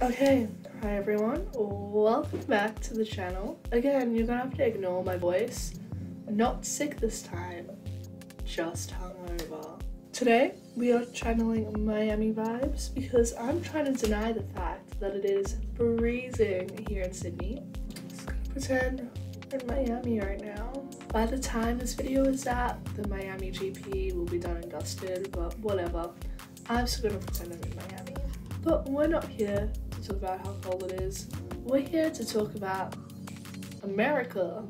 Okay, hi everyone, welcome back to the channel. Again, you're gonna have to ignore my voice. Not sick this time, just hungover. Today, we are channeling Miami vibes because I'm trying to deny the fact that it is freezing here in Sydney. Just gonna pretend we're in Miami right now. By the time this video is out, the Miami GP will be done and dusted, but whatever. I'm just gonna pretend I'm in Miami. But we're not here to talk about how cold it is. We're here to talk about America.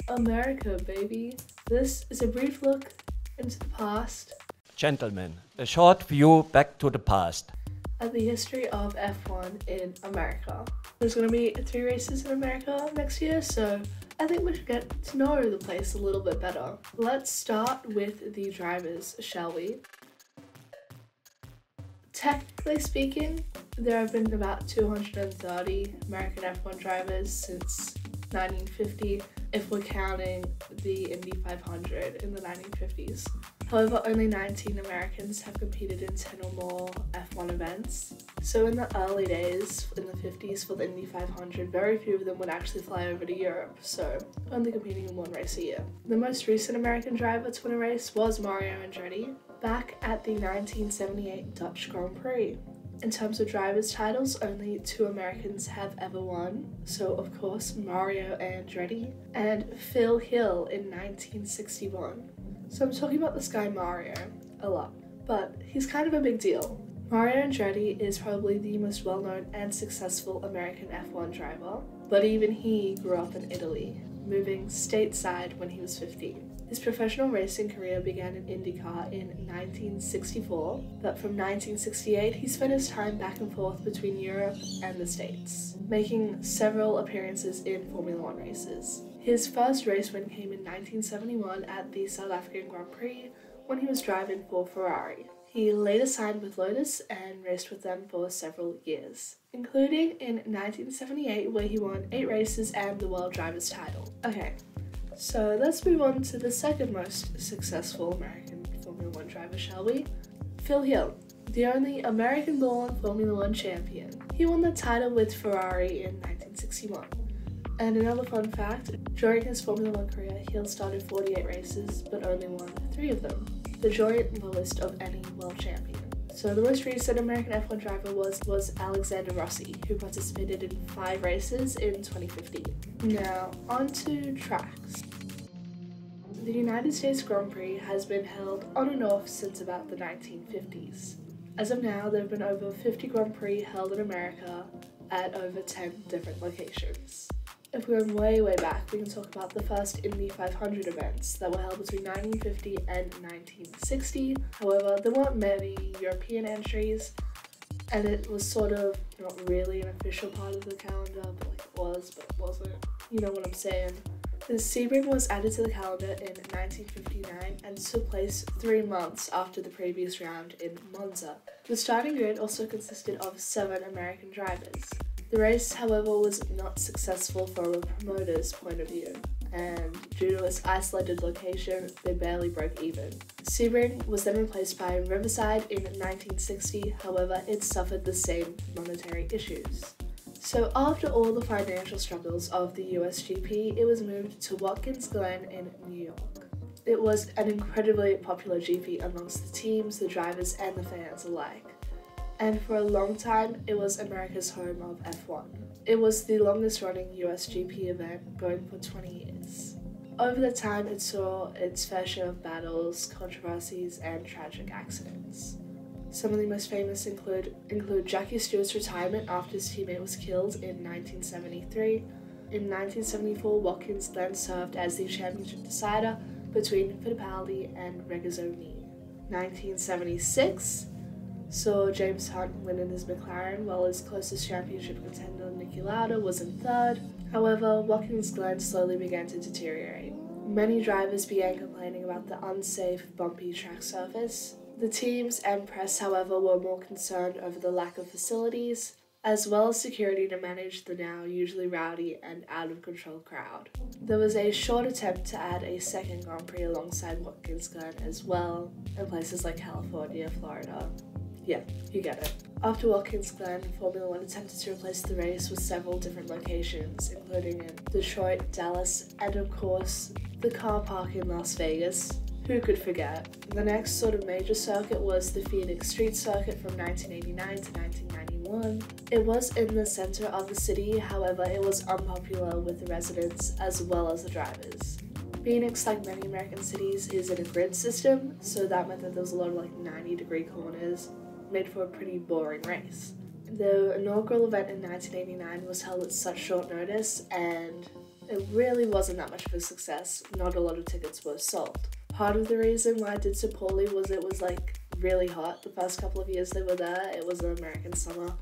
America, baby. This is a brief look into the past. Gentlemen, a short view back to the past. At the history of F1 in America. There's going to be 3 races in America next year, so I think we should get to know the place a little bit better. Let's start with the drivers, shall we? Technically speaking, there have been about 230 American F1 drivers since 1950, if we're counting the Indy 500 in the 1950s. However, only 19 Americans have competed in 10 or more F1 events. So in the early days, in the 50s for the Indy 500, very few of them would actually fly over to Europe, so only competing in 1 race a year. The most recent American driver to win a race was Mario Andretti, back at the 1978 Dutch Grand Prix. In terms of drivers' titles, only 2 Americans have ever won, so of course Mario Andretti and Phil Hill in 1961. So I'm talking about this guy Mario a lot, but he's kind of a big deal. Mario Andretti is probably the most well-known and successful American F1 driver, but even he grew up in Italy, moving stateside when he was 15. His professional racing career began in IndyCar in 1964, but from 1968 he spent his time back and forth between Europe and the States, making several appearances in Formula 1 races. His first race win came in 1971 at the South African Grand Prix when he was driving for Ferrari. He later signed with Lotus and raced with them for several years, including in 1978 where he won 8 races and the World Drivers' title. Okay, so let's move on to the second most successful American Formula 1 driver, shall we? Phil Hill, the only American-born Formula 1 champion. He won the title with Ferrari in 1961. And another fun fact, during his Formula 1 career, Hill started 48 races, but only won 3 of them, the joint lowest of any world champion. So the most recent American F1 driver was Alexander Rossi, who participated in 5 races in 2015. Now, on to tracks. The United States Grand Prix has been held on and off since about the 1950s. As of now, there have been over 50 Grand Prix held in America at over 10 different locations. If we're going way back, we can talk about the first Indy 500 events that were held between 1950 and 1960. However, there weren't many European entries, and it was sort of not really an official part of the calendar, but like it was, but it wasn't. You know what I'm saying? The Sebring was added to the calendar in 1959 and took place 3 months after the previous round in Monza. The starting grid also consisted of 7 American drivers. The race, however, was not successful from a promoter's point of view, and due to its isolated location, they barely broke even. Sebring was then replaced by Riverside in 1960, however, it suffered the same monetary issues. So after all the financial struggles of the USGP, it was moved to Watkins Glen in New York. It was an incredibly popular GP amongst the teams, the drivers, and the fans alike. And for a long time, it was America's home of F1. It was the longest running USGP event, going for 20 years. Over the time, it saw its fair share of battles, controversies, and tragic accidents. Some of the most famous include Jackie Stewart's retirement after his teammate was killed in 1973. In 1974, Watkins Glen served as the championship decider between Fittipaldi and Regazzoni. 1976 saw James Hunt win in his McLaren, while his closest championship contender Niki Lauda was in 3rd. However, Watkins Glen slowly began to deteriorate. Many drivers began complaining about the unsafe, bumpy track surface. The teams and press, however, were more concerned over the lack of facilities, as well as security to manage the now usually rowdy and out-of-control crowd. There was a short attempt to add a second Grand Prix alongside Watkins Glen as well, in places like California, Florida. Yeah, you get it. After Watkins Glen, Formula One attempted to replace the race with several different locations, including in Detroit, Dallas, and of course, the car park in Las Vegas. Who could forget? The next sort of major circuit was the Phoenix Street Circuit from 1989 to 1991. It was in the center of the city, however, it was unpopular with the residents as well as the drivers. Phoenix, like many American cities, is in a grid system, so that meant that there was a lot of 90-degree corners, made for a pretty boring race. The inaugural event in 1989 was held at such short notice, and it really wasn't that much of a success. Not a lot of tickets were sold. Part of the reason why it did so poorly was it was really hot. The first couple of years they were there, it was an American summer.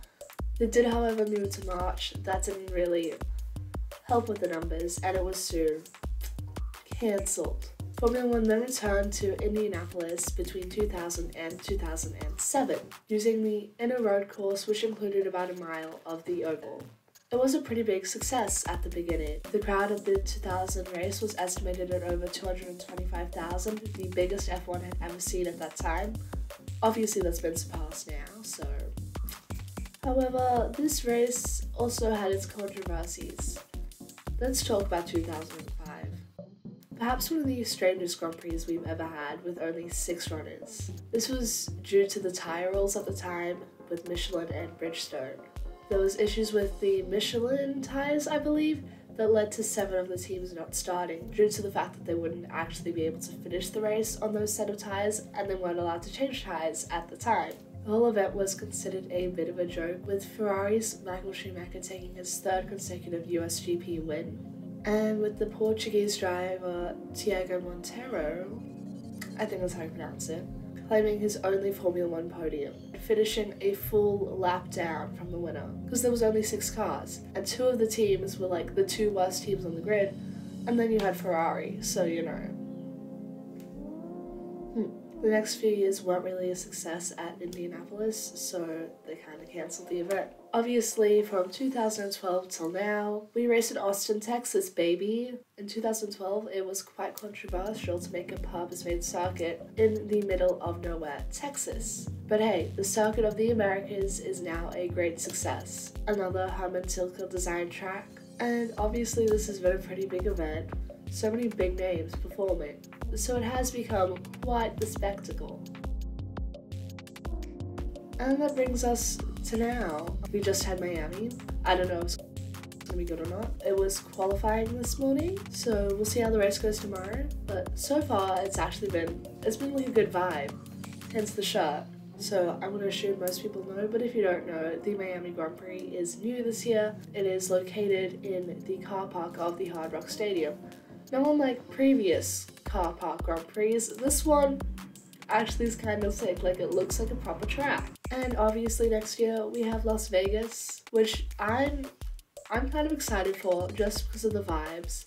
They did, however, move to March. That didn't really help with the numbers, and it was soon cancelled. Formula One then returned to Indianapolis between 2000 and 2007, using the inner road course, which included about a mile of the oval. It was a pretty big success at the beginning. The crowd at the 2000 race was estimated at over 225,000, the biggest F1 had ever seen at that time. Obviously that's been surpassed now, so... However, this race also had its controversies. Let's talk about 2005. Perhaps one of the strangest Grand Prix we've ever had, with only 6 runners. This was due to the tyre rules at the time, with Michelin and Bridgestone. There was issues with the Michelin tyres, I believe, that led to 7 of the teams not starting, due to the fact that they wouldn't actually be able to finish the race on those set of tyres, and they weren't allowed to change tyres at the time. The whole event was considered a bit of a joke, with Ferrari's Michael Schumacher taking his 3rd consecutive USGP win, and with the Portuguese driver Tiago Monteiro, I think that's how you pronounce it, claiming his only Formula One podium, finishing a full lap down from the winner, because there was only 6 cars, and 2 of the teams were the 2 worst teams on the grid, and then you had Ferrari, so you know. The next few years weren't really a success at Indianapolis, so they kind of cancelled the event. Obviously, from 2012 till now, we race in Austin, Texas, baby. In 2012, it was quite controversial to make a purpose-made circuit in the middle of nowhere, Texas. But hey, the Circuit of the Americas is now a great success. Another Herman Tilke designed track, and obviously this has been a pretty big event. So many big names performing, so it has become quite the spectacle. And that brings us to now. We just had Miami. I don't know if it's gonna be good or not. It was qualifying this morning, so we'll see how the race goes tomorrow. But so far, it's been a good vibe, hence the shirt. So I'm going to assume most people know, but if you don't know, the Miami Grand Prix is new this year. It is located in the car park of the Hard Rock Stadium. Now, unlike previous car park Grand Prix, this one actually is kind of sick, it looks like a proper track. And obviously next year we have Las Vegas, which I'm kind of excited for just because of the vibes.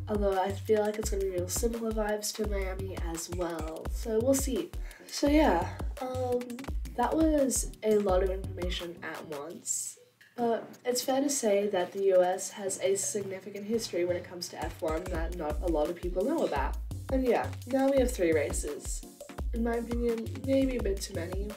Although I feel like it's going to be real similar vibes to Miami as well, so we'll see. So yeah, that was a lot of information at once. But it's fair to say that the US has a significant history when it comes to F1 that not a lot of people know about. And yeah, now we have 3 races. In my opinion, maybe a bit too many,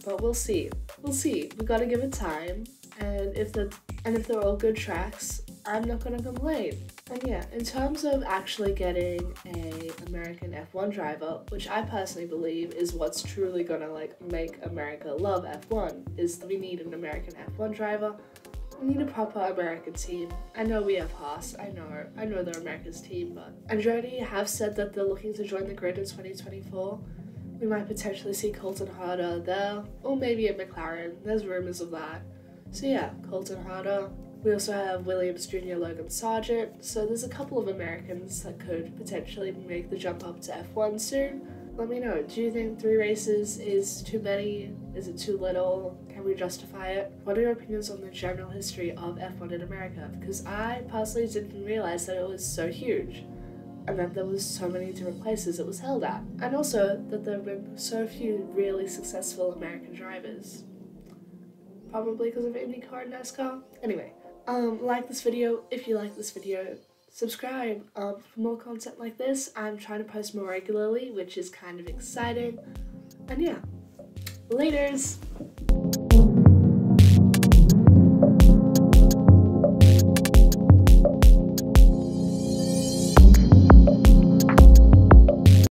but we'll see. We'll see. We gotta give it time, and if they're all good tracks, I'm not gonna complain. And yeah, in terms of actually getting an American F1 driver, which I personally believe is what's truly gonna make America love F1, is that we need an American F1 driver. We need a proper American team. I know we have Haas, I know they're America's team, but Andretti have said that they're looking to join the grid in 2024. We might potentially see Colton Herta there, or maybe at McLaren. There's rumors of that. So yeah, Colton Herta. We also have Williams Jr. Logan Sargent, so there's a couple of Americans that could potentially make the jump up to F1 soon. Let me know, do you think 3 races is too many? Is it too little? Can we justify it? What are your opinions on the general history of F1 in America? Because I personally didn't realize that it was so huge, and that there was so many different places it was held at, and also that there have been so few really successful American drivers. probably because of IndyCar and NASCAR. Anyway, like this video if you like this video. Subscribe for more content like this. I'm trying to post more regularly, which is kind of exciting. And yeah, laters!